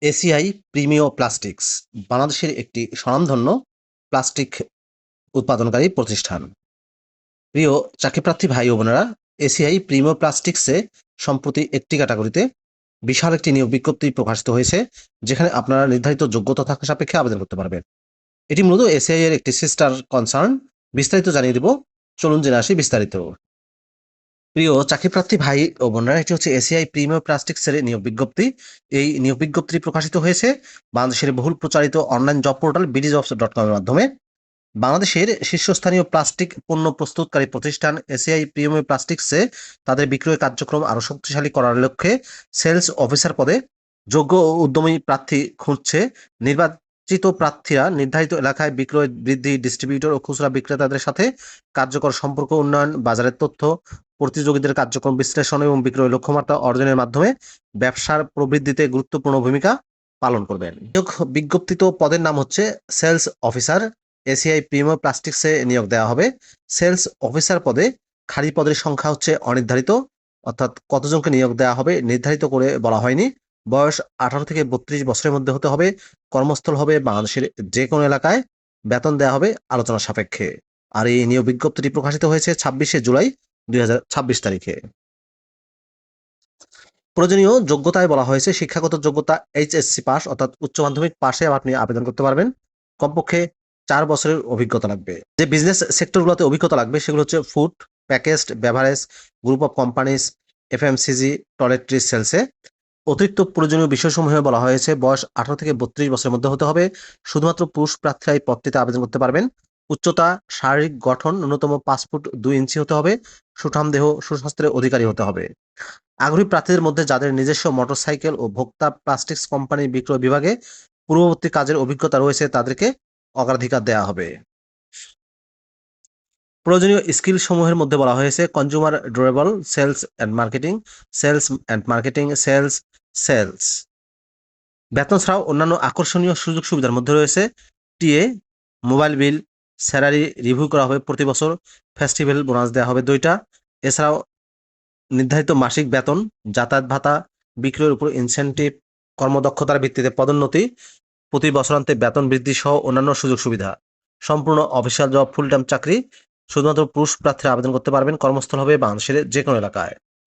ACI Premio plastics বাংলাদেশের একটি স্বনামধন্য প্লাস্টিক উৎপাদনকারী প্রতিষ্ঠান। প্রিয় চাকরিপ্রার্থী ভাই ও বোনেরা, এসিআই প্রিমিও প্লাস্টিক্সে সম্প্রতি একটি ক্যাটাগরিতে বিশাল একটি নিয়োগ বিজ্ঞপ্তি প্রকাশিত হয়েছে, যেখানে আপনারা নির্ধারিত যোগ্যতা থাকা সাপেক্ষে আবেদন করতে পারবেন। এটি মূলত এসিআই এর একটি সিস্টার কনসার্ন। বিস্তারিত জানিয়ে দিব, চলুন জেনে আসি বিস্তারিত। প্রিয় চাকরিপ্রার্থী ভাই ও বোনেরা, এটি হচ্ছে এসিআই প্রিমিয়ার প্লাস্টিক্সের নিয়োগ বিজ্ঞপ্তি। এই নিয়োগ বিজ্ঞপ্তি প্রকাশিত হয়েছে বাংলাদেশের বহুল প্রচারিত অনলাইন জব পোর্টাল bdjobs.com এর মাধ্যমে। বাংলাদেশের শীর্ষস্থানীয় প্লাস্টিক পণ্য প্রস্তুতকারী প্রতিষ্ঠান এসিআই প্রিমিয়ার প্লাস্টিক্সে তাদের বিক্রয় কার্যক্রম আরও শক্তিশালী করার লক্ষ্যে সেলস অফিসার পদে যোগ্য ও উদ্যমী প্রার্থী খুঁজছে। নির্বাচিত প্রার্থীরা নির্ধারিত এলাকায় বিক্রয় বৃদ্ধি, ডিস্ট্রিবিউটর ও খুচরা বিক্রেতাদের সাথে কার্যকর সম্পর্ক উন্নয়ন, বাজারের তথ্য, প্রতিযোগীদের কার্যক্রম বিশ্লেষণ এবং বিক্রয় লক্ষ্যমাত্রা অর্জনের মাধ্যমে ব্যবসার প্রবৃদ্ধিতে গুরুত্বপূর্ণ ভূমিকা পালন করবেন। নিয়োগ বিজ্ঞপ্তিত পদের নাম হচ্ছে সেলস অফিসার। এসিআই প্রিমিয়ার প্লাস্টিক্সে নিয়োগ দেওয়া হবে। সেলস অফিসার পদে খালি পদের সংখ্যা হচ্ছে অনির্ধারিত, অর্থাৎ কতজনকে নিয়োগ দেওয়া হবে নির্ধারিত করে বলা হয়নি। বয়স 18 থেকে 32 বছরের মধ্যে হতে হবে। কর্মস্থল হবে বাংলাদেশের যে কোনো এলাকায়। বেতন দেওয়া হবে আলোচনা সাপেক্ষে। আর এই নিয়োগ বিজ্ঞপ্তিটি প্রকাশিত হয়েছে 26শে জুলাই 2026 তারিখে। প্রয়োজনীয় যোগ্যতায় বলা হয়েছে শিক্ষাগত যোগ্যতা এইচএসসি পাস, অর্থাৎ উচ্চ মাধ্যমিক পাশে আপনি আবেদন করতে পারবেন। কমপক্ষে 4 বছরের অভিজ্ঞতা লাগবে। যে বিজনেস সেক্টরগুলোতে অভিজ্ঞতা লাগবে সেগুলো হচ্ছে food, packaged beverage, group of companies, FMCG, toiletry সেলসে। অতিরিক্ত প্রয়োজনীয় বিষয়সমূহে বলা হয়েছে বয়স 18 থেকে 32 বছরের মধ্যে হতে হবে। শুধুমাত্র পুরুষ প্রার্থীরা এই পদটিতে আবেদন করতে পারবেন। উচ্চতা, শারীরিক গঠন ন্যূনতম 5 ফুট 2 ইঞ্চি হতে হবে। সুঠাম দেহ, সুস্বাস্থ্যের অধিকারী হতে হবে। আগ্রহী প্রার্থীদের মধ্যে যাদের নিজস্ব মোটরসাইকেল ও ভোক্তা প্লাস্টিক্স কোম্পানির বিক্রয় বিভাগে পূর্ববর্তী কাজের অভিজ্ঞতা রয়েছে তাদেরকে অগ্রাধিকার দেওয়া হবে। প্রয়োজনীয় স্কিল সমূহের মধ্যে বলা হয়েছে consumer durable, sales and marketing, sales. বেতন ছাড়াও অন্যান্য আকর্ষণীয় সুযোগ সুবিধার মধ্যে রয়েছে TA, mobile bill, salary review করা হবে প্রতি বছর, ফেস্টিভ্যাল বোনাস দেওয়া হবে 2টা। এছাড়াও নির্ধারিত মাসিক বেতন, যাতায়াত ভাতা, বিক্রয়ের উপর ইনসেনটিভ, কর্মদক্ষতার ভিত্তিতে পদোন্নতি, প্রতি বছরান্তে বেতন বৃদ্ধি সহ অন্যান্য সুযোগ সুবিধা। সম্পূর্ণ অফিসিয়াল জব, ফুল টাইম চাকরি। শুধুমাত্র পুরুষ প্রার্থীরা আবেদন করতে পারবেন। কর্মস্থল হবে বাংলাদেশের যে কোনো এলাকায়।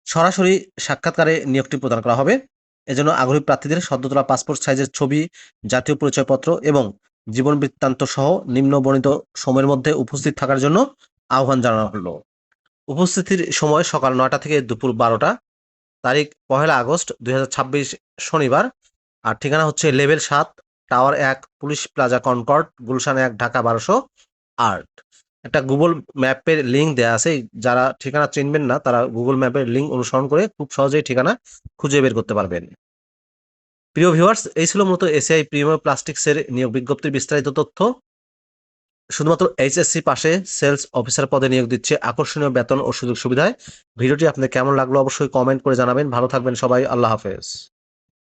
সরাসরি সাক্ষাৎকারে নিয়োগটি প্রদান করা হবে। এজন্য আগ্রহী প্রার্থীদের সদ্য তোলা পাসপোর্ট সাইজের ছবি, জাতীয় পরিচয়পত্র এবং জীবন বৃত্তান্ত সহ নিম্ন বর্ণিত সময়ের মধ্যে উপস্থিত থাকার জন্য আহ্বান জানানো হলো। উপস্থিতির সময় সকাল 9টা থেকে দুপুর 12টা। তারিখ 1 আগস্ট 2026 শনিবার। আর ঠিকানা হচ্ছে level 7, tower 1, police plaza Concord, Gulshan 1, Dhaka 1208। একটা গুগল ম্যাপের লিঙ্ক দেয়া আছে। যারা ঠিকানা চিনবেন না তারা গুগল ম্যাপের লিঙ্ক অনুসরণ করে খুব সহজেই ঠিকানা খুঁজে বের করতে পারবেন। প্রিয় ভিউয়ার্স, এই ছিল মূলত এসিআই প্রিমিয়ার প্লাস্টিক্সের নিয়োগ বিজ্ঞপ্তির বিস্তারিত তথ্য। শুধুমাত্র এইচএসসি পাশে সেলস অফিসার পদে নিয়োগ দিচ্ছে, আকর্ষণীয় বেতন ও সুযোগ সুবিধায়। ভিডিওটি আপনাদের কেমন লাগলো অবশ্যই কমেন্ট করে জানাবেন। ভালো থাকবেন সবাই। আল্লাহ হাফেজ।